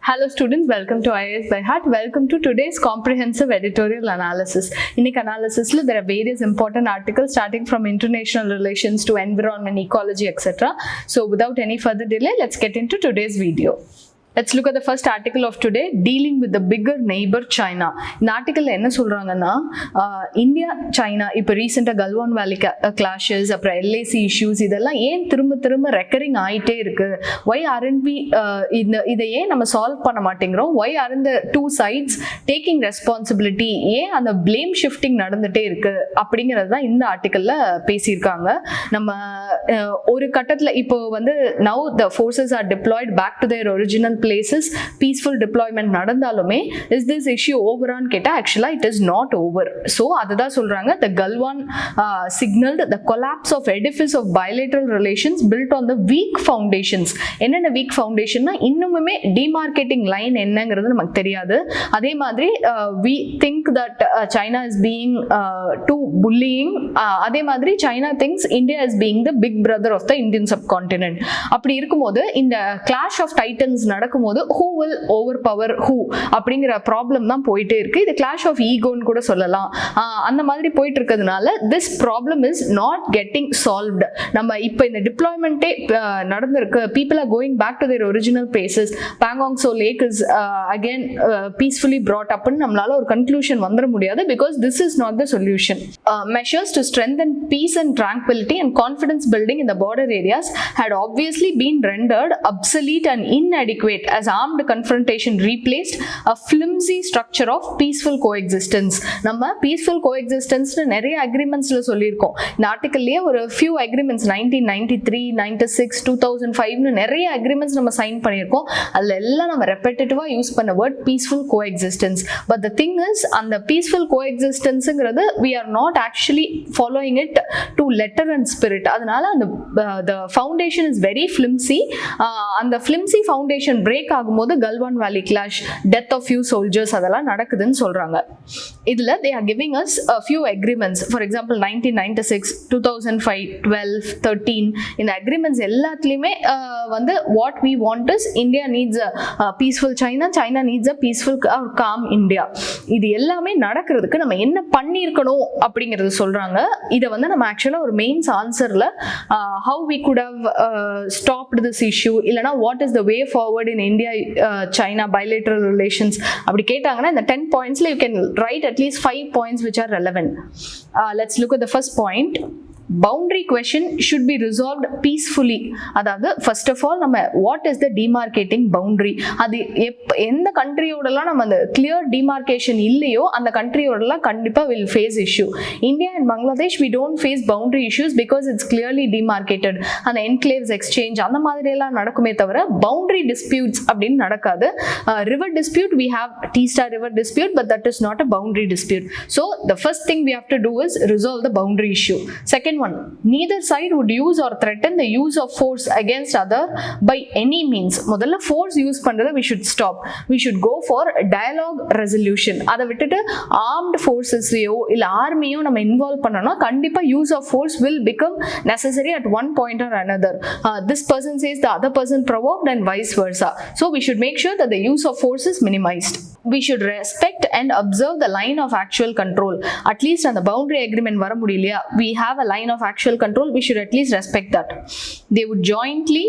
Hello students, welcome to IAS by Heart. Welcome to today's comprehensive editorial analysis. In this analysis, there are various important articles starting from international relations to environment, ecology, etc. So without any further delay, let's get into today's video. Let's look at the first article of today, dealing with the bigger neighbor China. இந்த ஆர்டிக்கல்ல என்ன சொல்றாங்கன்னா India China இப்போ ரீசெண்டாக கல்வான் வேலி clashes அப்புறம் LAC issues இதெல்லாம் ஏன் திரும்ப ரெக்கரிங் ஆகிட்டே இருக்கு. ஒய் ஆர்என்பி இதை ஏன் நம்ம சால்வ் பண்ண மாட்டேங்கிறோம். ஒய் ஆர் இந்த டூ சைட்ஸ் டேக்கிங் ரெஸ்பான்சிபிலிட்டி, ஏன் அந்த பிளேம் ஷிஃப்டிங் நடந்துட்டே இருக்கு அப்படிங்கிறது தான் இந்த ஆர்டிக்கல்ல பேசியிருக்காங்க. நம்ம ஒரு கட்டத்தில் இப்போ வந்து now the forces are deployed back to their original places, peaceful deployment நடந்தாலுமே is this issue over ஆன்னு கேட்டா actually it is not over. So அதுதான் சொல்றாங்க, the Galwan signaled the collapse of edifice of bilateral relations built on the weak foundations. என்னென்ன weak foundation னா இன்னுமே demarcating line என்னங்கிறது நமக்கு தெரியாது. அதே மாதிரி we think that China is being too bullying. அதே மாதிரி China thinks India is being the big brother of the Indian subcontinent. அப்படி இருக்கும்போது இந்த clash of titans நடக்கும்போது who will overpower who அப்படிங்கிற ப்ராப்ளம் தான் போயிட்டே இருக்கு. இது கிளாஷ் ஆஃப் ஈகோன்னு கூட சொல்லலாம். அந்த மாதிரி போயிட்டு இருக்கிறதுனால this problem is not getting solved. நம்ம இப்போ இந்த டிப்ளாய்மெண்ட்டே நடந்திருக்கு. people are going back to their original places. Pangong Tso Lake is again peacefully brought up ன்னு நம்மளால ஒரு கன்க்ளூஷன் வந்துட முடியாது, because this is not the solution. Measures to strengthen peace and tranquility and confidence building in the border areas had obviously been rendered obsolete and inadequate as armed confrontation replaced a flimsy structure of peaceful coexistence. நம்ம peaceful coexistence நிறைய அக்ரிமெண்ட்ஸ்ல சொல்லியிருக்கோம். இந்த ஆர்டிக்கல்லேயே ஒரு few agreements 1993, 96, 2005 நிறைய agreements நம்ம sign பண்ணியிருக்கோம். அதில் எல்லாம் நம்ம ரெப்படேட்டிவா யூஸ் பண்ண word peaceful coexistence. But the thing is, அந்த peaceful coexistenceங்கிறது we are not actually following it to letter and spirit. அதனால அந்த the foundation is very flimsy. அந்த flimsy foundation break ஆகும்போது Galwan valley clash, death of few soldiers அதெல்லாம் நடக்குதுன்னு சொல்றாங்க. இதுல they are giving us a few agreements. For example 1996, 2005, 12, 13 இந்த agreements எல்லாத்துலயுமே வந்து what we want is India needs a peaceful China, China needs a peaceful calm India. இது எல்லாமே நடக்கிறதுக்கு நம்ம என்ன பண்ணியிருக்கணும் அப்படிங்கிறது சொல்றாங்க. இதை வந்து நம்ம ஆக்சுவலா ஒரு mains ஆன்சர்ல how we could have stopped this issue இல்லனா what is the way forward in India China bilateral relations அப்படி கேட்டாங்கன்னா இந்த 10 pointsல you can write at least 5 points which are relevant. Let's look at the first point. Boundary question should be resolved peacefully. அதாவது first of all நம்ம what is the demarcating boundary, அது எந்த கண்ட்ரியோடலாம் நம்ம அந்த clear demarcation இல்லையோ அந்த கண்ட்ரியோடலாம் கண்டிப்பா will face issue. India and Bangladesh we don't face boundary issues because it's clearly demarcated. அந்த enclaves exchange அந்த மாதிரி எல்லாம் நடக்குமே தவிர boundary disputes அப்படின்னு நடக்காது. River dispute we have Teesta river dispute, but that is not a boundary dispute. So the first thing we have to do is resolve the boundary issue. Second one, neither side would use or threaten the use of force against other by any means. முதல்ல force use பண்றத we should stop. We should go for dialogue resolution. அதை விட்டுட்டு armed forces-ஐயோ இல்ல ஆர்மியோ நம்ம involve பண்ணோம்னா கண்டிப்பா use of force will become necessary at one point or another. This person says the other person provoked and vice versa. So we should make sure that the use of force is minimized. We should respect and observe the line of actual control. At least அந்த boundary agreement வர முடியலையா, we have a line of actual control, we should at least respect that. They would jointly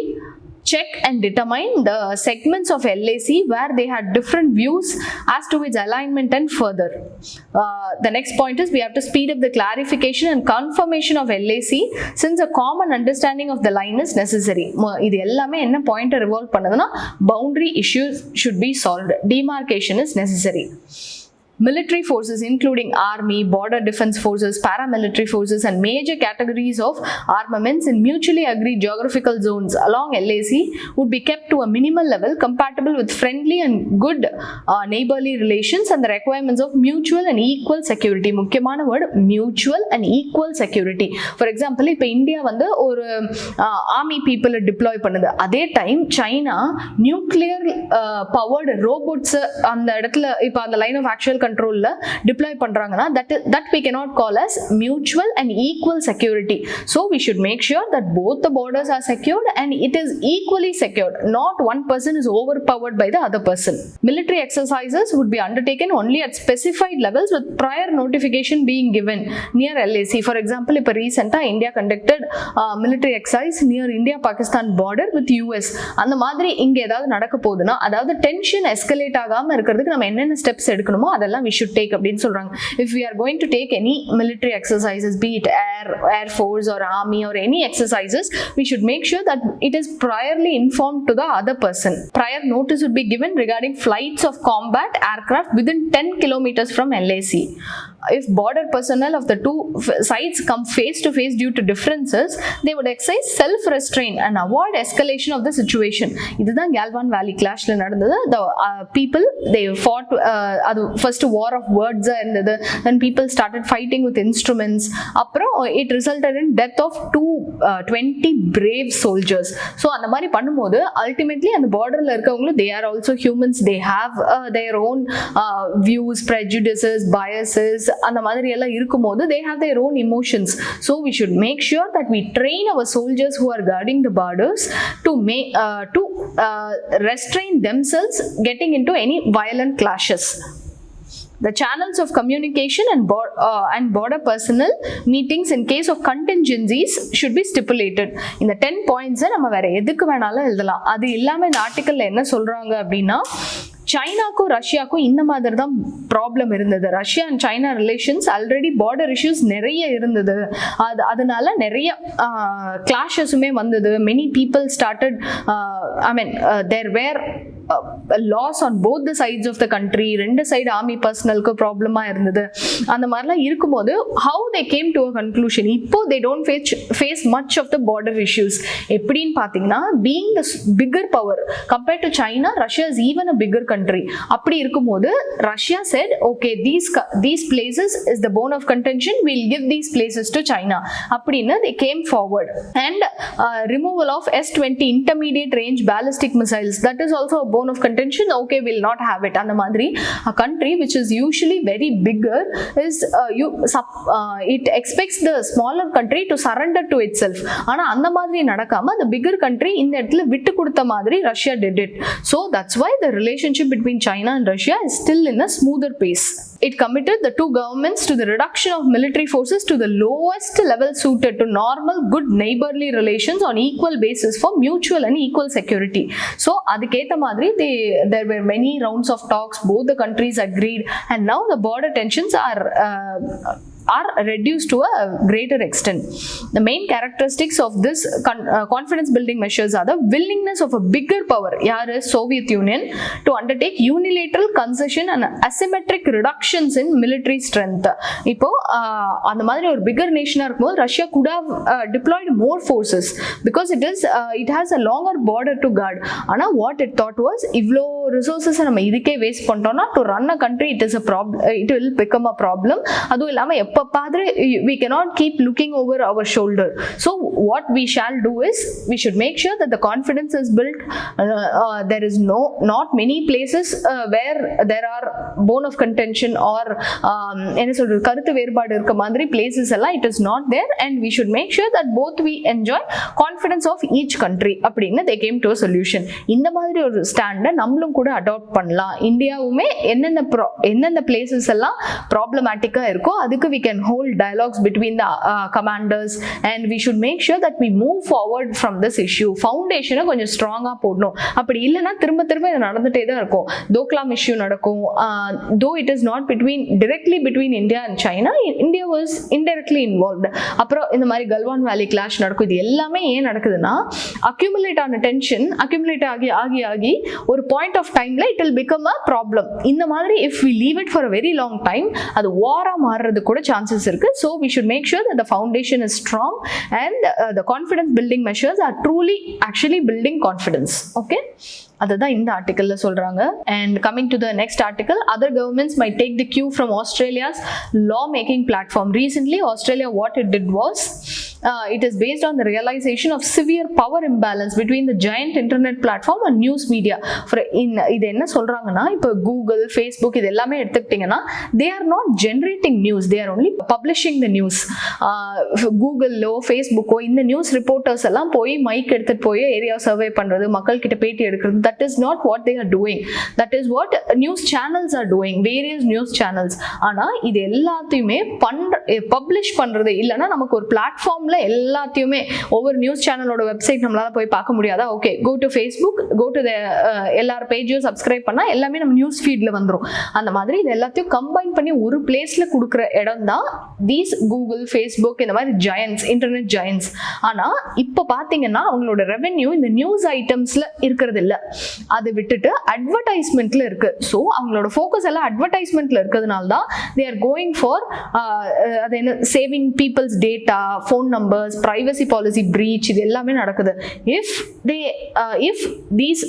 check and determine the segments of LAC where they had different views as to its alignment and further. The next point is we have to speed up the clarification and confirmation of LAC since a common understanding of the line is necessary. இது எல்லாமே என்ன point revolve பண்ணுதுன்னா boundary issues should be solved. Demarcation is necessary. Military forces including army, border defense forces, paramilitary forces and major categories of armaments in mutually agreed geographical zones along LAC would be kept to a minimal level compatible with friendly and good neighborly relations and the requirements of mutual and equal security. முக்கியமான word mutual and equal security. For example இப்போ India வந்து ஒரு army people deploy பண்ணுது, அதே time China nuclear powered robots அந்த இடத்துல இப்போ அந்த line of actual control deploy பண்றாங்கன்னா that we cannot call as mutual and equal security. So we should make sure that both the borders are secured and it is equally secured, not one person is overpowered by the other person. Military exercises would be undertaken only at specified levels with prior notification being given near LAC. For example, இப்ப recent India conducted military exercise near India Pakistan border with US. அந்த மாதிரி இங்க ஏதாவது நடக்க போகுதுன்னா, அதாவது tension escalate ஆகாம இருக்கிறதுக்கு நம்ம என்னென்ன ஸ்டெப்ஸ் எடுக்கணுமோ அதெல்லாம் we should take அப்படின்னு சொல்றாங்க. If we are going to take any military exercises, be it air force or army or any exercises, we should make sure that it is priorly informed to the other person. Prior notice would be given regarding flights of combat aircraft within 10 kilometers from LAC. If border personnel of the two sides come face to face due to differences, they would exercise self-restraint and avoid escalation of the situation. இதுதான் Galwan Valley clashல நடந்தது. The people they fought அது first war of words இருந்தது. Then people started fighting with instruments. அப்புறம் it resulted in death of 20 brave soldiers. So அந்த மாதிரி பண்ணும்போது ultimately அந்த borderல இருக்கவங்களும் they are also humans. They have their own views, prejudices, biases. அந்த மாதிரி எல்லாம் இருக்கும்போது they have their own emotions. So we should make sure that we train our soldiers who are guarding the borders to restrain themselves getting into any violent clashes. The channels of communication and border personnel meetings in case of contingencies should be stipulated. இந்த 10 points நம்ம வேற எதுக்கு வேணாலும் எழுதலாம். அது இல்லாம இந்த ஆர்டிக்கல்ல என்ன சொல்றாங்க அப்படின்னா, சைனாக்கும் ரஷ்யாக்கும் இந்த மாதிரி தான் ப்ராப்ளம் இருந்தது. Russia and China relations already border issues நிறைய இருந்தது. அதனால நிறைய கிளாஷஸுமே வந்தது. Many people started there were loss on both the sides of the country. ரெண்டு சைடு ஆர்மி பர்சனலுக்கு ப்ராப்ளமா இருந்தது. அந்த மாதிரிலாம் இருக்கும்போது how they came to a conclusion, இப்போ they don't face much of the border issues. எப்படின்னு பார்த்தீங்கன்னா, being the bigger power compared to China, Russia is even a bigger country. அப்படி இருக்கும்போது Russia said, okay, these places is the bone of contention, we'll give these places to China. அப்படின்னு they came forward. And removal of S-20 intermediate range ballistic missiles, that is also a bone of contention. Okay, we'll not have it. அந்த மாதிரி a country which is usually very bigger is it expects the smaller country to surrender to itself. ஆனா அந்த மாதிரி நடக்காம the bigger country இந்த இடத்துல விட்டு கொடுத்த மாதிரி Russia did it. So that's why the relationship between China and Russia is still in a smoother pace. It committed the two governments to the reduction of military forces to the lowest level suited to normal good neighborly relations on equal basis for mutual and equal security. So aduketa madri there were many rounds of talks, both the countries agreed, and now the border tensions are reduced to a greater extent. The main characteristics of this confidence building measures are the willingness of a bigger power, Soviet Union, to undertake unilateral concession and asymmetric reductions in military strength. இப்போ அந்த மாதிரி ஒரு bigger nation இருக்கும்போது Russia could have deployed more forces because it has a longer border to guard. ஆனா what it thought was, இவ்ளோ resources நம்ம இதுக்கே waste பண்ணிட்டோம்னா to run a country it will become a problem. அதுவும் இல்லாம we cannot keep looking over our shoulder. So what we shall do is we should make sure that the confidence is built. There is not many places where there are bone of contention or என்ன சொல்றது கருத்து வேறுபாடு இருக்க மாதிரி places எல்லாம் it is not there, and we should make sure that both we enjoy confidence of each country. அப்படின்னு they came to a solution. இந்த மாதிரி ஒரு ஸ்டாண்டை நம்மளும் கூட அடாப்ட் பண்ணலாம். இந்தியாவுமே என்னென்ன பிளேசஸ் எல்லாம் ப்ராப்ளமேட்டிக்கா இருக்கோ அதுக்கு we can hold dialogues between the commanders, and we should make sure that we move forward from this issue. Foundation கொஞ்சம் ஸ்ட்ராங்கா போடணும். அப்படி இல்லைன்னா திரும்ப இது நடந்துட்டே தான் இருக்கும். Doklam issue நடக்கும். Though it is not directly between India and China, India was indirectly involved. அப்புறம் இந்த மாதிரி கல்வான் வேலி கிளாஷ் நடக்கும். இது எல்லாமே ஏன் நடக்குதுன்னா, அக்யூமுலேட் ஆன டென்ஷன் அக்யூமுலேட் ஆகி ஒரு பாயிண்ட் ஆஃப் டைம்ல it will become a problem. இந்த மாதிரி if we leave it for a very long time, அது வாரா மாறுறது கூட chances இருக்கு. So we should make sure that the foundation is strong and the confidence building measures are truly actually building confidence. Okay, அதுதான் இந்த ஆர்டிக்கல்ல சொல்றாங்க. And coming to the next article, other governments might take the cue from Australia's law making platform. Recently Australia, what it did was it is based on the realization of severe power imbalance between the giant internet platform and news media. இது என்ன சொல்றாங்கன்னா, இப்போ Google, Facebook இது எல்லாமே எடுத்துக்கிட்டீங்கன்னா they are not generating news, they are only publishing the news. கூகுளோ ஃபேஸ்புக்கோ இந்த news reporters எல்லாம் போய் மைக் எடுத்துட்டு போய் ஏரியா சர்வே பண்றது, மக்கள் கிட்ட பேட்டி எடுக்கிறது, that is not what they are doing. That is what news channels are doing, various news channels. ஆனா இது எல்லாத்தையுமே பப்ளிஷ் பண்றது இல்லைன்னா நமக்கு ஒரு பிளாட்ஃபார்ம்ல எல்லாத்தையுமே ஒவ்வொரு நியூஸ் சேனலோட வெப்சைட் நம்மளால போய் பார்க்க முடியாதா? Okay, go to Facebook, go to எல்லார் பேஜையும் சப்ஸ்கிரைப் பண்ணா எல்லாமே நம்ம நியூஸ் ஃபீட்ல வந்துடும். அந்த மாதிரி இது எல்லாத்தையும் கம்பைன் பண்ணி ஒரு பிளேஸ்ல கொடுக்குற இடம் தான் தீஸ் கூகுள், ஃபேஸ்புக், இந்த மாதிரி ஜெயன்ட்ஸ், இன்டர்நெட் ஜெயன்ட்ஸ். ஆனா இப்ப பாத்தீங்கன்னா அவங்களோட ரெவென்யூ இந்த நியூஸ் ஐட்டம்ஸ்ல இருக்கிறது இல்ல, அதை விட்டுட்டு அட்வர்டைஸ்மெண்ட்ல இருக்கு. ஸோ அவங்களோட ஃபோக்கஸ் எல்லாம் அட்வர்டைஸ்மெண்ட்ல இருக்கிறதுனால தான் தே ஆர் கோயிங் ஃபார் அது என்ன saving people's data, phone numbers, privacy policy breach, இது எல்லாமே நடக்குது. இஃப் தீஸ்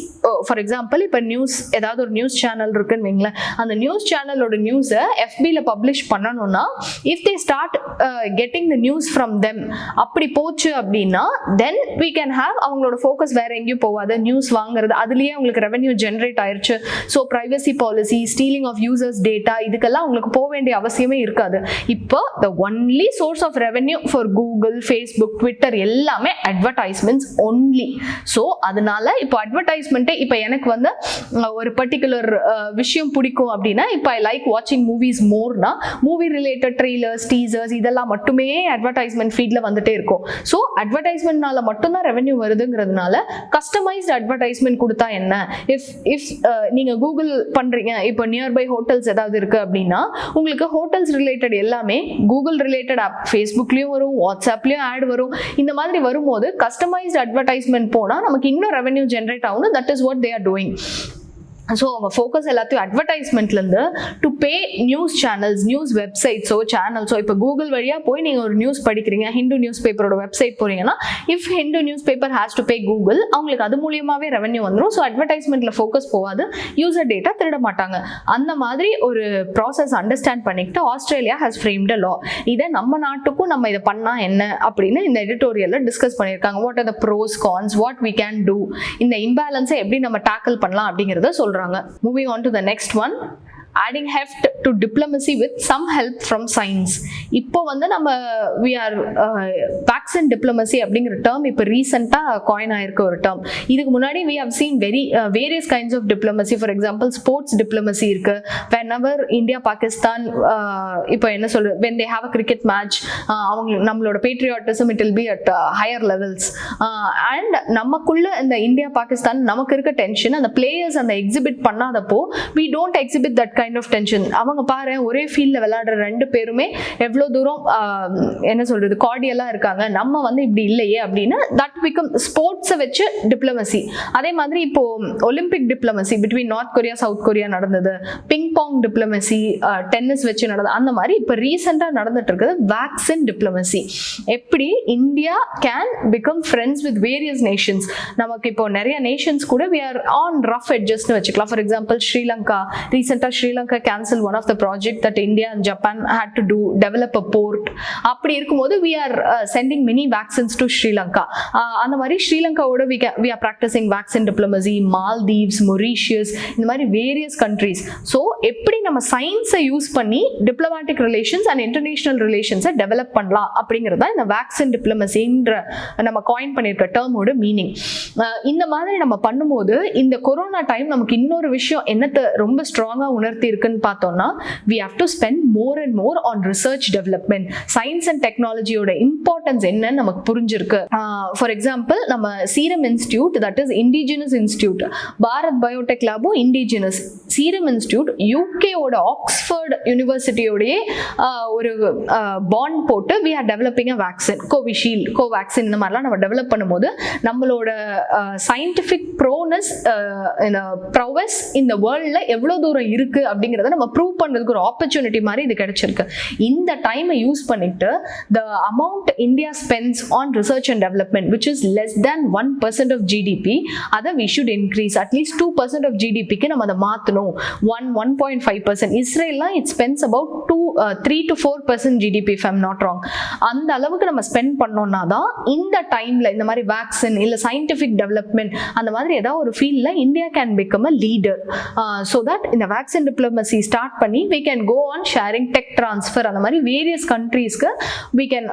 ஃபார் எக்ஸாம்பிள் இப்போ நியூஸ் ஏதாவது ஒரு நியூஸ் சேனல் இருக்குன்னு வைங்களேன், அந்த நியூஸ் சேனலோட நியூஸை எஃபில பப்ளிஷ் பண்ணணும்னா if they start getting the news from them, அப்படி போச்சு அப்படின்னா தென் we can have அவங்களோட ஃபோக்கஸ் வேற எங்கேயும் போகாது, நியூஸ் வாங்குறது அதுலயே அவங்களுக்கு ரெவென்யூ ஜென்ரேட் ஆயிருச்சு. So privacy policy, stealing of users data, இதுக்கெல்லாம் அவங்களுக்கு போக வேண்டிய அவசியமே இருக்காது. இப்போ the only source of revenue for Google, Facebook, Twitter எல்லாமே அட்வர்டைஸ்மெண்ட்ஸ் ஒன்லி. ஸோ அதனால இப்போ அட்வர்டைஸ்மெண்ட்டே இப்போ எனக்கு வந்து ஒரு பர்டிகுலர் விஷயம் பிடிக்கும் அப்படின்னா இப்போ ஐ லைக் வாட்சிங் movies Morna movie related trailers, teasers இதெல்லாம் மட்டுமே அட்வர்டைஸ்மெண்ட் ஃபீட்ல வந்துட்டே இருக்கும். ஸோ அட்வர்டைஸ்மெண்ட்னால மட்டும்தான் ரெவென்யூ வருதுங்கிறதுனால கஸ்டமைஸ்ட் அட்வர்டைஸ்மெண்ட் கொடுத்தா என்ன? இஃப் நீங்க கூகுள் பண்றீங்க, இப்போ நியர்பை ஹோட்டல்ஸ் ஏதாவது இருக்கு அப்படின்னா உங்களுக்கு ஹோட்டல்ஸ் ரிலேட்டட் எல்லாமே கூகுள் ரிலேட்டட் ஆப் ஃபேஸ்புக்லயும் வரும், வாட்ஸ்அப்லயும் ஆட் வரும். இந்த மாதிரி வரும்போது கஸ்டமைஸ்ட் அட்வர்டைஸ்மெண்ட் போனா நமக்கு இன்னும் ரெவென்யூ ஜென்ரேட் ஆகும். That is what they are doing. So அவங்க ஃபோக்கஸ் எல்லாத்தையும் அட்வர்டைஸ்மெண்ட்லேருந்து to pay news channels, news வெப்சைட்ஸோ சேனல்ஸோ. இப்போ கூகுள் வழியாக போய் நீங்கள் ஒரு நியூஸ் படிக்கிறீங்க, ஹிந்து நியூஸ் பேப்பரோட வெப்சைட் போறீங்கன்னா if Hindu news paper has to pay Google, அவங்களுக்கு அது மூலியமாகவே ரெவென்யூ வந்துடும். ஸோ அட்வர்டைஸ்மெண்ட்டில் ஃபோக்கஸ் போகாது, யூசர் டேட்டா திருட மாட்டாங்க. அந்த மாதிரி ஒரு ப்ராசஸ் அண்டர்ஸ்டாண்ட் பண்ணிக்கிட்டு ஆஸ்திரேலியா ஹேஸ் ஃப்ரேம்ட் அ லா. இதை நம்ம நாட்டுக்கும் நம்ம இதை பண்ணால் என்ன அப்படின்னு இந்த எடிட்டோரியலில் டிஸ்கஸ் பண்ணியிருக்காங்க. What are the pros, cons, what we can do, இந்த இம்பேலன்ஸை எப்படி நம்ம டேக்கிள் பண்ணலாம் அப்படிங்கிறத சொல்றாங்க. Moving on to the next one, adding heft to diplomacy with some help from science. இப்போ வந்து நம்ம we are vaccine diplomacy அப்படிங்கிற டேர்ம் இப்போ ரீசெண்டாக காயின் ஆயிருக்க ஒரு டேர்ம். இதுக்கு முன்னாடி we have seen various kinds of diplomacy. For example, sports diplomacy இருக்கு. Whenever India Pakistan இப்போ என்ன சொல்றது, when they have a cricket match, அவங்க நம்மளோட patriotism it will be at higher levels. And நமக்குள்ள இந்த இந்தியா பாகிஸ்தான் நமக்கு இருக்க டென்ஷன் அந்த பிளேயர்ஸ் அந்த exhibit பண்ணாதப்போ we don't exhibit that kind of tension. அவங்க பாரு ஒரே ஃபீல்ட்ல விளையாடுற ரெண்டு பேருமே எவ்வளவு தூரம் என்ன சொல்றது கார்டியலா இருக்காங்க, நம்ம வந்து இப்படி இல்லையே அப்படின்னு தட் பிகம் ஸ்போர்ட்ஸை வச்சு டிப்ளமசி. அதே மாதிரி இப்போ Olympic diplomacy between north Korea south Korea நடந்தது, பிங் பாங் டிப்ளமசி டென்னிஸ் வச்சு நடந்தது. அந்த மாதிரி இப்போ ரீசெண்டா நடந்துட்டு இருக்குது வேக்சின் டிப்ளமசி. எப்படி India can become friends with various Nations. நமக்கு இப்போ நிறைய நேஷன்ஸ் கூட we are on rough edges னு வச்சுக்கலாம். ஃபார் எக்ஸாம்பிள் ஸ்ரீலங்கா, ரீசெண்டா Sri Lanka cancel one of the project that India and Japan had to do, develop a port. அப்படி இருக்கும்போது we are sending many vaccines to Sri Lanka. அந்த மாதிரி ஸ்ரீலங்காவோட we are practicing vaccine diplomacy. Maldives, Mauritius, இந்த மாதிரி various countries. So எப்படி நம்ம சயின்ஸை use பண்ணி டிப்ளமேட்டிக் ரிலேஷன்ஸ் அண்ட் இன்டர்நேஷனல் ரிலேஷன்ஸை டெவலப் பண்ணலாம் அப்படிங்கிறதா இந்த வேக்சின் டிப்ளமசின்ற நம்ம காயின் பண்ணியிருக்க டேர்மோட மீனிங். இந்த மாதிரி நம்ம பண்ணும்போது இந்த கொரோனா டைம் நமக்கு இன்னொரு விஷயம் என்னத்தை ரொம்ப ஸ்ட்ராங்கா உணர்த்தி இருக்குன்னு பார்த்தோம்னா we have to spend more and more on research development. Science and டெக்னாலஜியோட இம்பார்ட்டன்ஸ் என்னன்னு நமக்கு புரிஞ்சிருக்கு. ஃபார் எக்ஸாம்பிள் நம்ம Serum Institute, that is indigenous institute, Bharat Biotech லேபும் இண்டிஜினஸ். சீரம் இன்ஸ்டியூட் யூகேவோட ஆக்ஸ்ஃபோர்ட் யூனிவர்சிட்டியோடய ஒரு பாண்ட் போட்டு we are developing a vaccine, Covishield, Covaxin, இந்த மாதிரிலாம் நம்ம டெவலப் பண்ணும்போது நம்மளோட சயின்டிஃபிக் ப்ரோனஸ் ப்ரொவஸ் இந்த வேர்ல்டில் எவ்வளோ தூரம் இருக்கு அப்படிங்கறத நம்ம ப்ரூவ் பண்றதுக்கு ஒரு ஆப்பர்ச்சுனிட்டி மாதிரி இது கிடைச்சிருக்கு. இந்த டைமை யூஸ் பண்ணிட்டு the amount India spends on research and development, which is less than 1% of GDP, அதை we should increase at least 2% of GDP க்கு நம்ம அதை மாத்தணும். 1.5%. இஸ்ரேல்லாம் it spends about 3 to 4% GDP if I'm not wrong. அந்த அளவுக்கு நம்ம spend பண்ணோம்னா தான் இந்த டைம்ல இந்த மாதிரி வேக்சின் இல்ல சயின்டிபிக் டெவலப்மெண்ட் அந்த மாதிரி ஏதாவது ஒரு ஃபீல்ட்ல India can become a leader. So that இந்த வேக்சின் டிப்ளமசி ஸ்டார்ட் பண்ணி we can go on sharing tech transfer அந்த மாதிரி various கண்ட்ரீஸ்க்கு we can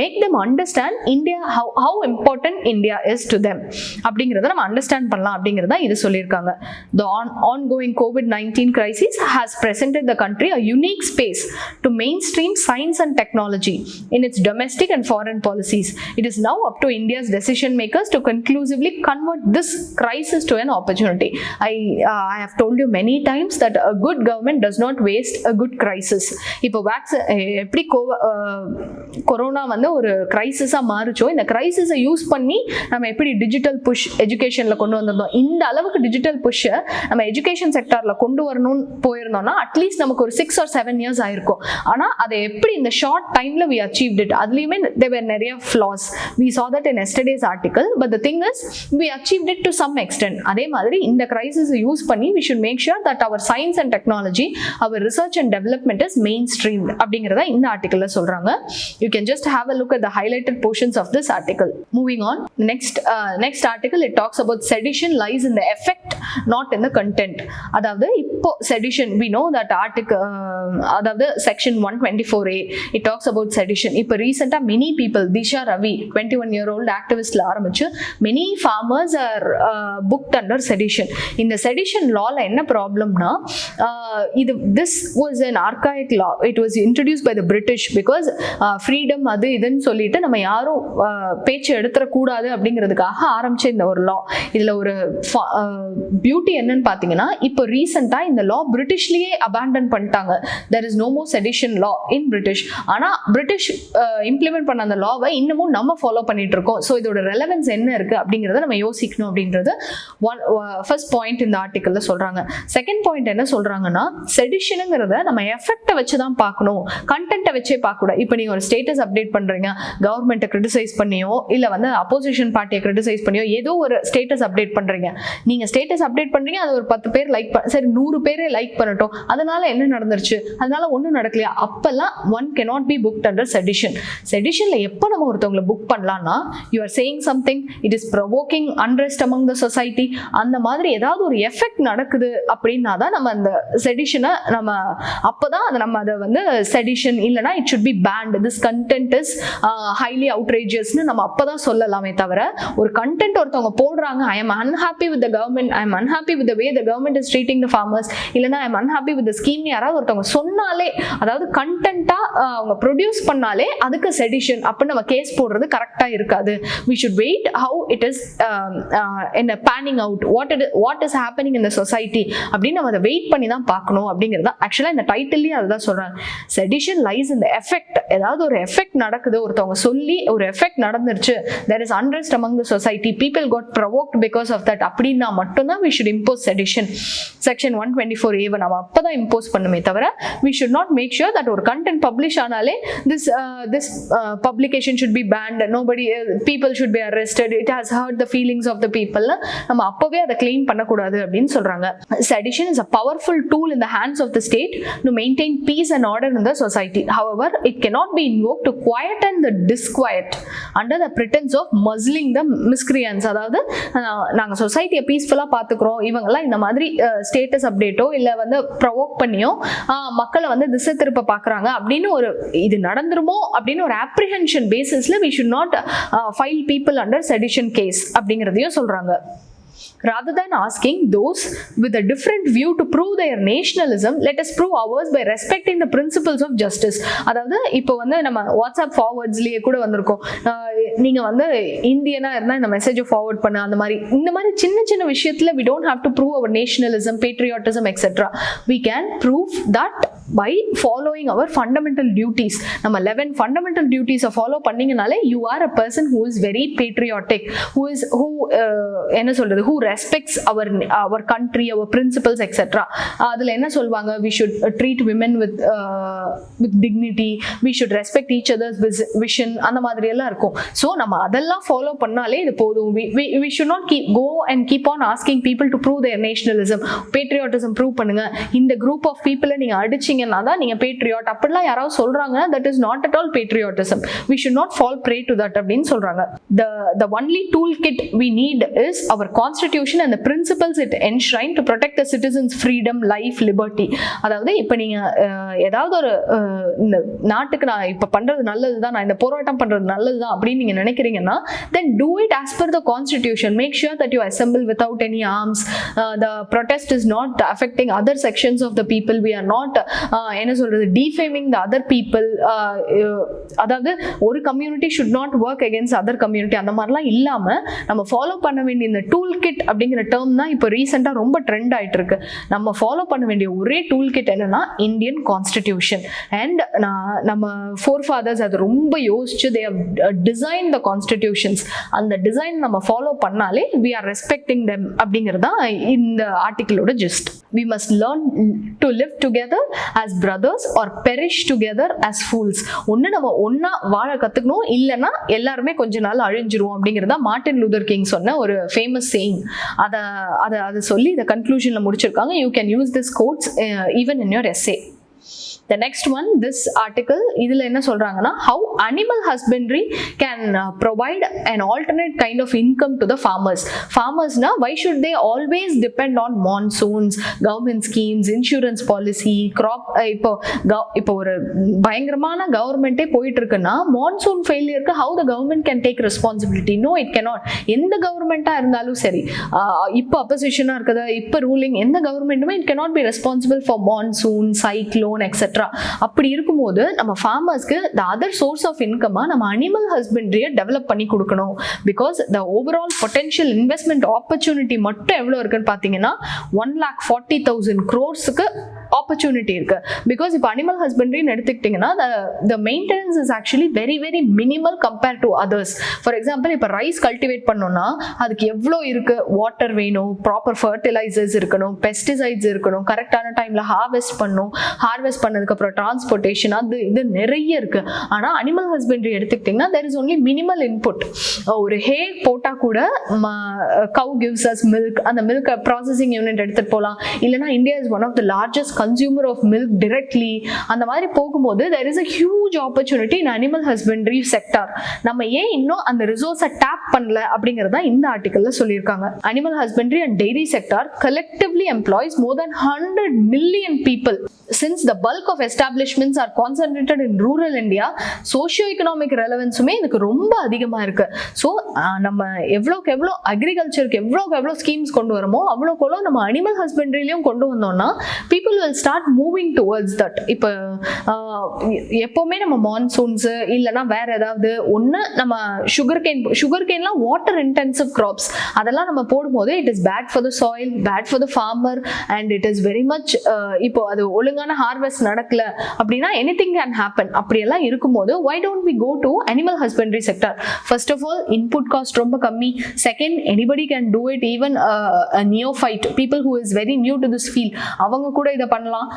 make them understand India how important India is to them அப்படிங்கறத நம்ம அண்டர்ஸ்டாண்ட் பண்ணலாம் அப்படிங்கறத இது சொல்லியிருக்காங்க. The ongoing COVID-19 crisis has presented the country a unique space to mainstream science and technology in its domestic and foreign policies. It is now up to India's decision makers to conclusively convert this crisis to an opportunity. I have told you many times that a good government does not waste a good crisis. இப்போ எப்படி corona வந்து ஒரு கிரைசிஸா மாறுச்சோ இந்த கிரைசிஸை use பண்ணி நம்ம எப்படி digital push எஜுகேஷன்ல கொண்டு வந்திருந்தோம், இந்த அளவுக்கு டிஜிட்டல் புஷ்ஷை நம்ம எஜுகேஷன் செக்டார்ல கொண்டு வரணும்னு போயிருந்தோம்னா அட்லீஸ்ட் நமக்கு ஒரு 6 or 7 years ஆயிருக்கும். ஆனா அதை எப்படி இந்த ஷார்ட் டைம்ல we achieved it. அதுலயுமே there were நிறைய flaws. We saw that in yesterday's article, but the thing is we achieved it to some extent. அதே மாதிரி இந்த crisis யூஸ் பண்ணி we should make sure that our science and technology, our research and development is mainstreamed அப்படிங்கறத இந்த ஆர்டிகல்ல சொல்றாங்க. You can just have a look at the highlighted portions of this article. Moving on, next article it talks about sedition lies in the effect, not in the content. அதாவது இப்போ sedition, we know that article அதாவது section 124A it talks about sedition. இப்போ ரீசெண்டா many people, Disha Ravi 21-year-old activistல ஆரம்பிச்சு many farmers are booked under sedition. இந்த sedition lawல என்ன ப்ராப்ளம்னா this was an archaic law. It was introduced by the British because freedom அது இதுன்னு சொல்லிட்டு நம்ம யாரும் பேச்சு எடுத்துற கூடாது அப்படிங்கிறதுக்காக ஆரம்பிச்ச இந்த ஒரு லா. இதுல ஒரு பியூட்டி என்னன்னு பாத்தீங்கன்னா இப்போ ரீசெண்டா இந்த லா பிரிட்டிஷ்லயே அபாண்டன் பண்ணிட்டாங்க. there is no more sedition law in British. ஆனா பிரிட்டிஷ் இம்ப்ளிமெண்ட் பண்ண அந்த லாவை இன்னமும் நம்ம ஃபாலோ பண்ணிட்டு இருக்கோம். ஸோ இதோட ரெலவன்ஸ் என்ன இருக்கு அப்படிங்கறத நம்ம யோசிக்கணும் அப்படின்றது ஃபர்ஸ்ட் பாயிண்ட் இந்த ஆர்டிக்கல்ல சொல்றாங்க. செகண்ட் பாயிண்ட் என்ன சொல்றாங்கன்னா செடிஷனுங்கிறத நம்ம எஃபெக்டை வச்சுதான் பார்க்கணும், கண்டென்ட்டை வச்சே பார்க்க கூடாது. இப்போ நீங்க ஒரு ஸ்டேட்டஸ் அப்டேட் பண்றீங்க, கவர்மெண்ட்டை கிரிட்டிசைஸ் பண்ணியோ இல்ல வந்து அப்போசிஷன் பார்ட்டியை கிரிட்டிசைஸ் பண்ணியோ ஏதோ ஒரு ஸ்டேட்டஸ் அப்டேட் பண்றீங்க. நீங்க ஸ்டேட்டஸ் அப்டேட் பண்றீங்க, அது ஒரு 10 பேர் லைக் சரி 100 பேரே லைக் பண்ணட்டும், அதனால என்ன நடந்துருச்சு, அதனால ஒன்றும் நடக்கலையா, அப்பெல்லாம் one cannot be booked under sedition. செடிஷன்ல எப்போ நம்ம ஒருத்தவங்களை புக் பண்ணலாம்னா you are saying something, it is provoking unrest among the society, அந்த மாதிரி ஏதாவது ஒரு எஃபெக்ட் நடக்குது அப்படின்னா தான் நம்ம அந்த செடிஷனை நம்ம அப்போதான் நம்ம அதை வந்து செடிஷன் இல்லைனா it should be banned, this content is highly outrageousன்னு நம்ம அப்போதான் சொல்லலாமே தவிர ஒரு கண்டென்ட் ஒருத்தவங்க போடுறாங்க I am unhappy with the government, I am unhappy with the way the government is treating the farmers, இல்லைனா I am unhappy with the scheme யாராவது ஒருத்தவங்க சொன்னாலே, அதாவது கண்டென்ட்டா அவங்க ப்ரொடியூஸ் பண்ணாலே அதுக்கு செடிஷன் அப்படி நம்ம கேஸ் போடுறது கரெக்டா இருக்காது. we should wait how it is in a panning out, what is happening in the society அப்படின்னு நம்ம அதை வெயிட் பண்ணி தான் பார்க்கணும் அப்படிங்கிறது ஆக்சுவலா இந்த டைட்டில்லயே அதுதான் சொல்றாங்க. Sedition lies in the effect. ஏதாவது ஒரு எஃபெக்ட் நடக்குது, ஒருத்தவங்க சொல்லி ஒரு எஃபெக்ட் நடந்துருச்சு, there is unrest among the society, people got provoked because of that அப்படின்னா மட்டும்தான் we should impose sedition. section 124A நம்ம அப்பதான் இம்போஸ் பண்ணுமே தவிர we should not make sure that ஒரு content publish ஆனாலே this publication should be banned, nobody people should be arrested, it has hurt the feelings of the people, நம்ம அப்பவே அதை claim பண்ணக்கூடாது அப்படின்னு சொல்றாங்க. Sedition is a powerful tool in the hands of the state to maintain peace and order in the society. However, it cannot be invoked to quieten the disquiet under the pretense of muzzling the miscreants. அதாவது நாங்க சொசைட்டியை பீஸ்ஃபுல்லா பாத்துக்கிறோம், இவங்கெல்லாம் இந்த மாதிரி status அப்டேட்டோ இல்ல வந்து provoke பண்ணியோ மக்களை வந்து திசை திருப்ப பாக்குறாங்க அப்படின்னு ஒரு இது நடந்துருமோ அப்படின்னு ஒரு அப்ரிஹென்ஷன் பேசிஸ்ல we should not file people under sedition case அப்படிங்கறதையும் சொல்றாங்க. Rather than asking those with a different view to prove their nationalism, let us prove ours by respecting the principles of justice. அதாவது இப்போ வந்து நம்ம WhatsApp ஃபார்வர்ட்ஸ்லயே கூட வந்திருக்கோம், நீங்க வந்து இந்தியனா இருந்தா இந்த மெசேஜை ஃபார்வர்ட் பண்ண, அந்த மாதிரி இந்த மாதிரி சின்ன சின்ன விஷயத்துல we don't have to prove our nationalism, patriotism etc. we can prove that by following our fundamental duties. நம்ம 11 fundamental duties ஃபாலோ பண்ணீங்கனாலே you are a person who is very patriotic, who என்ன சொல்றது, who respects our country, our principles, etc. அதுல என்ன சொல்வாங்க, we should treat women with dignity, we should respect each other's vision, அந்த மாதிரி எல்லாம் இருக்கும். So நம்ம அதெல்லாம் ஃபாலோ பண்ணாலே இது போதும். we should not go and keep on asking people to prove their nationalism, patriotism prove பண்ணுங்க, இந்த group of people நீங்க அடிச்சீங்கன்னா தான் நீங்க patriot அப்படிலாம் யாராவது சொல்றாங்கன்னா that is not at all patriotism. We should not fall prey to that அப்படின்னு சொல்றாங்க. The only toolkit we need is our constitution and the principles it enshrine to protect the citizens' freedom, life, liberty. அதாவது இப்போ நீங்க ஏதாவது ஒரு இந்த நாட்டுக்கு நான் இப்போ பண்றது நல்லதுதான், நான் இந்த போராட்டம் பண்றது நல்லதுதான் அப்படின்னு நீங்க நினைக்கிறீங்கன்னா then do it as per the constitution. Make sure that you assemble without any arms. The protest is not affecting other sections of the people. We are not என்ன சொல்றது, defaming the other people. அதாவது ஒரு community should not work against other community. அந்த மாதிரிலாம் இல்லாம நம்ம follow பண்ண வேண்டிய இந்த டூல் கிட் அப்படிங்கிற டேர்ம் தான் இப்போ ரீசெண்டா ரொம்ப ட்ரெண்ட் ஆயிட்டு இருக்கு. நம்ம ஃபாலோ பண்ண வேண்டிய ஒரே டூல் கிட் என்னன்னா இந்தியன் கான்ஸ்டிடியூஷன். அண்ட் நம்ம ஃபோர் ஃபாதர்ஸ் அது ரொம்ப யோசிச்சு they have designed the constitutions. அந்த டிசைன் நம்ம ஃபாலோ பண்ணாலே we are respecting them அப்படிங்கிறதா இந்த ஆர்டிகிளோட gist. We must learn to live together as brothers or perish together as fools. ஒன்னு நம்ம ஒன்னா வாழ கத்துக்கணும், இல்லைன்னா எல்லாருமே கொஞ்ச நாள் அழிஞ்சிருவோம் அப்படிங்கிறதா மார்ட்டின் லூதர் கிங் சொன்ன ஒரு ஃபேமஸ் சேயிங். அதை சொல்லி இதை கன்க்ளூஷன்ல முடிச்சிருக்காங்க. You can use this quotes even in your essay. The next one, this article, இதுல என்ன சொல்றாங்கன்னா how animal husbandry can provide an alternate kind of income to the farmers. Farmersனா why should they always depend on monsoons, government schemes, insurance policy, crop? இப்போ ஒரு பயங்கரமான கவர்மெண்டே போயிட்டு இருக்குன்னா monsoon ஃபெயிலியருக்கு how the government can take responsibility? No, it cannot. எந்த கவர்மெண்டா இருந்தாலும் சரி, இப்போ அப்போசிஷனா இருக்கதா இப்போ ரூலிங் எந்த கவர்மெண்ட்டுமே it cannot be responsible for monsoon, cyclone, etc. அப்படி இருக்கும்போது நம்ம ஃபார்மர்ஸ்க்கு த அதர் சோர்ஸ் ஆஃப் இன்கமா நம்ம அனிமல் ஹஸ்பண்ட்ரியை டெவலப் பண்ணி கொடுக்கணும். Because the overall potential investment opportunity மட்டும் எவ்வளோ இருக்குன்னு பார்த்தீங்கன்னா 1,40,000 crores ஆப்பர்ச்சுனிட்டி இருக்கு. பிகாஸ் இப்போ அனிமல் ஹஸ்பண்ட்ரின்னு எடுத்துக்கிட்டிங்கன்னா the maintenance is actually very very minimal compared to others. For example இப்போ ரைஸ் கல்டிவேட் பண்ணோம்னா அதுக்கு எவ்வளோ இருக்கு, வாட்டர் வேணும், ப்ராப்பர் ஃபர்டிலைசர்ஸ் இருக்கணும், பெஸ்டிசைட்ஸ் இருக்கணும், கரெக்டான டைம்ல ஹார்வெஸ்ட் பண்ணணும், ஹார்வெஸ்ட் பண்ணதுக்கப்புறம் டிரான்ஸ்போர்ட்டேஷன், அது இது நிறைய இருக்கு. ஆனால் அனிமல் ஹஸ்பண்ட்ரி எடுத்துக்கிட்டிங்கன்னா there is only minimal input. ஒரு ஹே போட்டால் கூட cow gives us milk, அந்த மில்க் ப்ராசஸிங் யூனிட் எடுத்துட்டு போகலாம். இல்லைன்னா India is one of the largest consumer of milk directly. அந்த மாதிரி போகும்போது there is a huge opportunity in animal husbandry sector. நம்ம ஏன் இன்னும் அந்த ரிசோர்ஸை டேப் பண்ணல அப்படிங்கறத இந்த ஆர்டிகல்ல சொல்லியிருக்காங்க. Animal husbandry and dairy sector collectively employs more than 100 million people. Since the bulk of establishments are concentrated in rural India, socio-economic relevanceமே இதுக்கு ரொம்ப அதிகமா இருக்கு. ஸோ நம்ம எவ்வளோக்கு எவ்வளோ அக்ரிகல்ச்சருக்கு எவ்வளோ ஸ்கீம்ஸ் கொண்டு வரமோ அவ்வளோக்கு நம்ம அனிமல் ஹஸ்பண்ட்ரிலையும் கொண்டு வந்தோம்னா people will start moving towards that. இப்போ எப்போவுமே நம்ம மான்சூன்ஸு இல்லைன்னா வேற ஏதாவது ஒன்று நம்ம சுகர் கேன்லாம் வாட்டர் இன்டென்சிவ் கிராப்ஸ் அதெல்லாம் நம்ம போடும்போது it is bad for the soil, bad for the farmer and it is very much இப்போ அது ஒழுங்கான ஹார்வெஸ்ட் நடக்கல அப்படின்னா எனிதிங் கேன் ஹேப்பன். அப்படியெல்லாம் இருக்கும்போது why don't we go to animal husbandry sector? First of all, input cost ரொம்ப கம்மி. Second, anybody can do it, even a neophyte, people who is very new to this field, அவங்க கூட இதை பண்ணலாம்.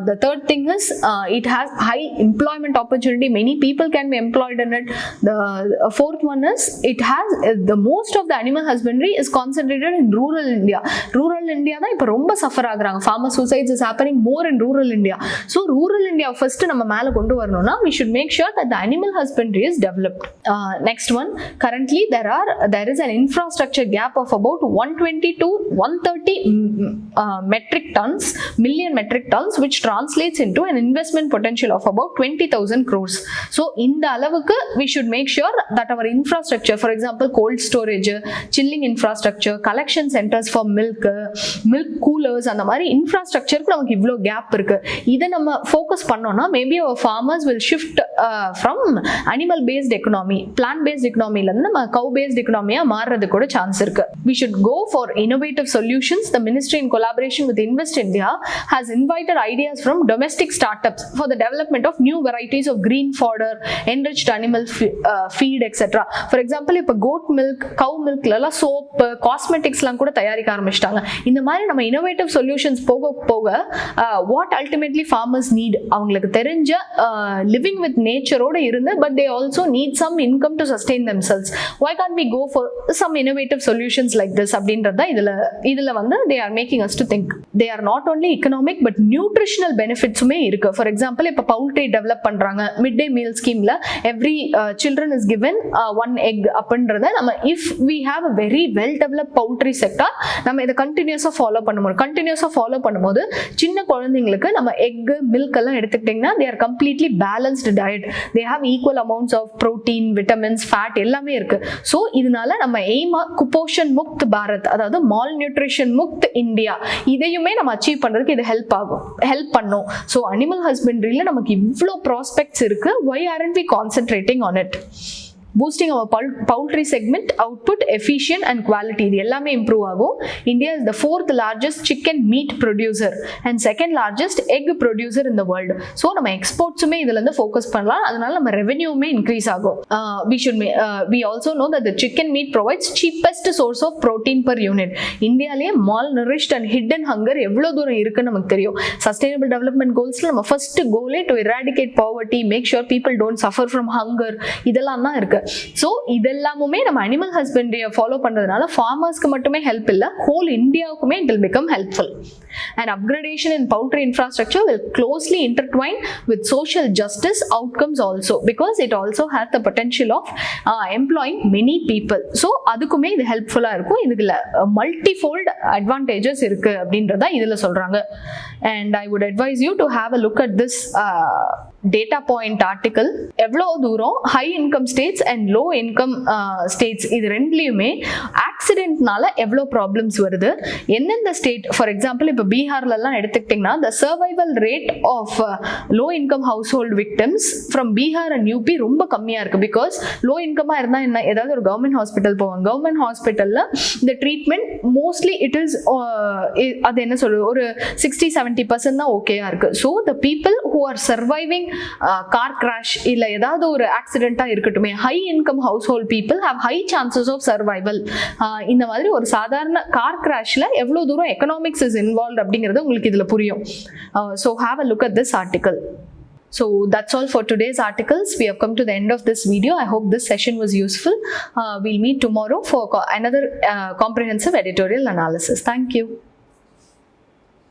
The third thing is it has high employment opportunity, many people can be employed in it. The fourth one is it has the most of the animal husbandry is concentrated in rural India. Rural India தான் இப்போ ரொம்ப suffer ஆகுறாங்க. Farmer suicides is happening more in rural India. So rural India first நம்ம மேல கொண்டு வரணும்னா we should make sure that the animal husbandry is developed. Next one, currently there is an infrastructure gap of about 120 to 130 million metric tons, which translates into an investment potential of about 20,000 crores. So இந்த அளவுக்கு we should make sure that our infrastructure, for example cold storage, chilling infrastructure, collection centers for milk coolers, அந்த மாதிரி இன்ஃப்ராஸ்ட்ரக்சருக்கு நமக்கு இவ்வளோ gap இருக்கு. இதை நம்ம focus பண்ணோம்னா maybe our farmers will shift from animal based economy, plant based economy ல இருந்து நம்ம cow based economy மாறுறது கூட சான்ஸ் இருக்கு. We should go for innovative solutions. The ministry in collaboration with Invest India has invited ideas from domestic startups for the development of new varieties of green fodder, enriched animal feed, etc. For example, இப்போ goat milk, cow milk ல soap, cosmetics லாம் கூட தயாரிக்க ஆரம்பிச்சிட்டாங்க. இந்த மாதிரி நம்ம innovative solutions போக போக what ultimately farmers need, அவங்களுக்கு தெரிஞ்ச living with nature ஓட இருந்து but they also need some income to sustain themselves. Why can't we go for some innovative solutions like this அப்படின்றத இதுல வந்து they are making us to think. They are not only economic but nutritional benefitsமே இருக்கு. For example, இப்போ poultry develop பண்றாங்க. midday meal schemeல every children is given one egg அப்படின்றத நம்ம if we have a very well developed poultry sector நம்ம இதை கண்டினியூஸா follow பண்ணும்போது சின்ன குழந்தைங்களுக்கு நம்ம எக் மில்க் எல்லாம் எடுத்துக்கிட்டீங்கன்னா they are completely balanced diet. They have equal amounts of protein, vitamins, fat எல்லாமே இருக்கு. ஸோ இதனால நம்ம எய்மா குபோஷன் முக்த் பாரத், அதாவது மால் நியூட்ரிஷன் முக்த் இந்தியா, இதையுமே நம்ம அச்சீவ் பண்றதுக்கு இது ஹெல்ப் பண்ணும். ஸோ அனிமல் ஹஸ்பண்ட்ரியில நமக்கு இவ்வளோ ப்ராஸ்பெக்ட்ஸ் இருக்கு. why aren't we concentrating on it? boosting our poultry segment output, efficient and quality, இது எல்லாமே இம்ப்ரூவ் ஆகும். India is the 4th largest chicken meat producer and 2nd largest egg producer in the world. So நம்ம எக்ஸ்போர்ட்ஸுமே இதுல இருந்து focus பண்ணலாம். அதனால நம்ம ரெவென்யூமே increase ஆகும். We also know that the chicken meat provides cheapest source of protein per unit. இந்தியாலயே malnourished and hidden hunger எவ்வளவு தூரம் இருக்குன்னு நமக்கு தெரியும். Sustainable development goalsல நம்ம ஃபர்ஸ்ட் கோலே to eradicate poverty, make sure people don't suffer from hunger, இதெல்லாம் தான் இருக்கு. ஸோ இதெல்லாமுமே நம்ம அனிமல் ஹஸ்பண்ட்ரியை ஃபாலோ பண்றதுனால ஃபார்மர்ஸ்க்கு மட்டுமே ஹெல்ப் இல்லை, ஹோல் இந்தியாவுக்குமே it will become helpful. And upgradation in poultry infrastructure will closely intertwine with social justice outcomes also, because it also has the potential of employing many people. So அதுக்குமே இது ஹெல்ப்ஃபுல்லா இருக்கும். இதுல multifold advantages இருக்கு அப்படின்றத இதுல சொல்றாங்க. And I would advise you to have a look at this data point article. எவ்வளோ தூரம் high income states and low income states இது ரெண்டுலையுமே ஆக்சிடென்ட்னால எவ்வளோ ப்ராப்ளம்ஸ் வருது, எந்தெந்த ஸ்டேட், ஃபார் எக்ஸாம்பிள் இப்போ பீகார்லாம் எடுத்துக்கிட்டிங்கன்னா the survival rate of low income household victims from Bihar and UP ரொம்ப கம்மியாக இருக்குது. பிகாஸ் லோ இன்கமாக இருந்தால் என்ன, ஏதாவது ஒரு கவர்மெண்ட் ஹாஸ்பிட்டல் போவாங்க. கவர்மெண்ட் ஹாஸ்பிட்டலில் இந்த ட்ரீட்மெண்ட் மோஸ்ட்லி இட் இஸ் அது என்ன சொல்லுது, ஒரு 60-70% தான் ஓகேயா இருக்குது. So the people who are surviving car crash இல்லை ஏதாவது ஒரு ஆக்சிடென்ட்டாக இருக்கட்டுமே, high income household people have high chances of survival. இந்த மாதிரி ஒரு சாதாரண கார் கிராஷில் எவ்வளோ தூரம் எக்கனாமிக்ஸ் இஸ் இன்வால்வ் அப்படிங்கிறது உங்களுக்கு இதில் புரியும். So have a look at this article. So that's all for today's articles. We have come to the end of this video. I hope this session was useful. We'll meet tomorrow for another comprehensive editorial analysis. Thank you.